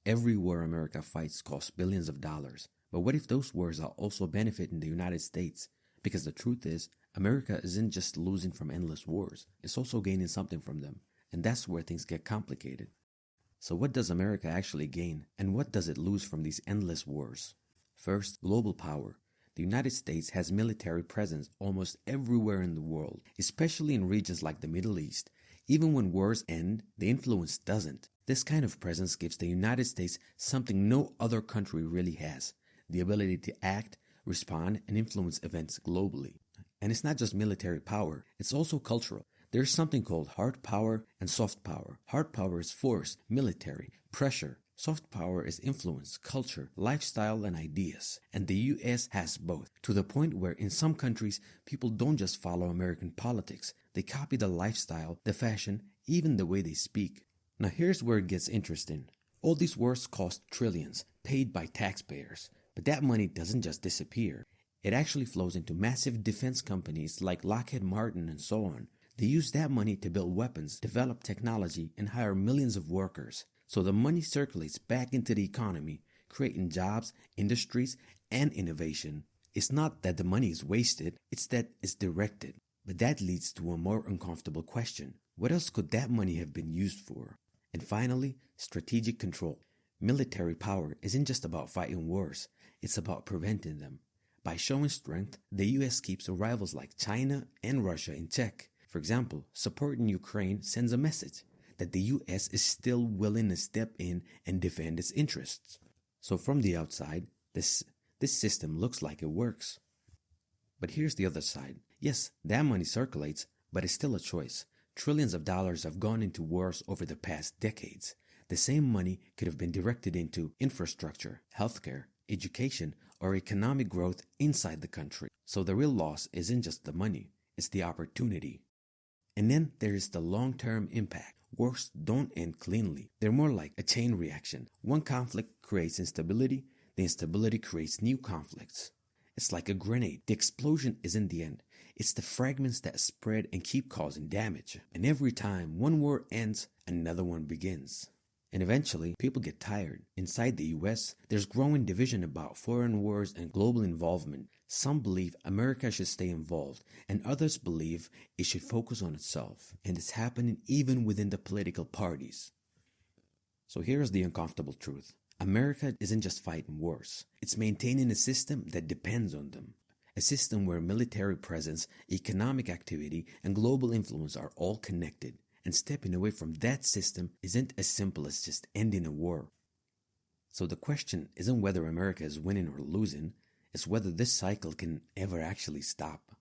Every war America fights costs billions of dollars. But what if those wars are also benefiting the United States? Because the truth is, America isn't just losing from endless wars, it's also gaining something from them. And that's where things get complicated. So what does America actually gain, and what does it lose from these endless wars? First, global power. The United States has military presence almost everywhere in the world, especially in regions like the Middle East. Even when wars end, the influence doesn't. This kind of presence gives the United States something no other country really has: the ability to act, respond, and influence events globally. And it's not just military power, it's also cultural. There's something called hard power and soft power. Hard power is force, military, pressure. Soft power is influence, culture, lifestyle, and ideas. And the US has both, to the point where in some countries, people don't just follow American politics. They copy the lifestyle, the fashion, even the way they speak. Now here's where it gets interesting. All these wars cost trillions, paid by taxpayers. But that money doesn't just disappear. It actually flows into massive defense companies like Lockheed Martin and so on. They use that money to build weapons, develop technology, and hire millions of workers. So the money circulates back into the economy, creating jobs, industries, and innovation. It's not that the money is wasted, it's that it's directed. But that leads to a more uncomfortable question. What else could that money have been used for? And finally, strategic control. Military power isn't just about fighting wars, it's about preventing them. By showing strength, the US keeps rivals like China and Russia in check. For example, supporting Ukraine sends a message that the US is still willing to step in and defend its interests. So from the outside, this system looks like it works. But here's the other side. Yes, that money circulates, but it's still a choice. Trillions of dollars have gone into wars over the past decades. The same money could have been directed into infrastructure, healthcare, education, or economic growth inside the country. So the real loss isn't just the money, it's the opportunity. And then there is the long-term impact. Wars don't end cleanly. They're more like a chain reaction. One conflict creates instability, the instability creates new conflicts. It's like a grenade. The explosion isn't the end. It's the fragments that spread and keep causing damage. And every time one war ends, another one begins. And eventually, people get tired. Inside the US, there's growing division about foreign wars and global involvement. Some believe America should stay involved, and others believe it should focus on itself. And it's happening even within the political parties. So here's the uncomfortable truth. America isn't just fighting wars. It's maintaining a system that depends on them. A system where military presence, economic activity, and global influence are all connected. And stepping away from that system isn't as simple as just ending a war. So the question isn't whether America is winning or losing, it's whether this cycle can ever actually stop.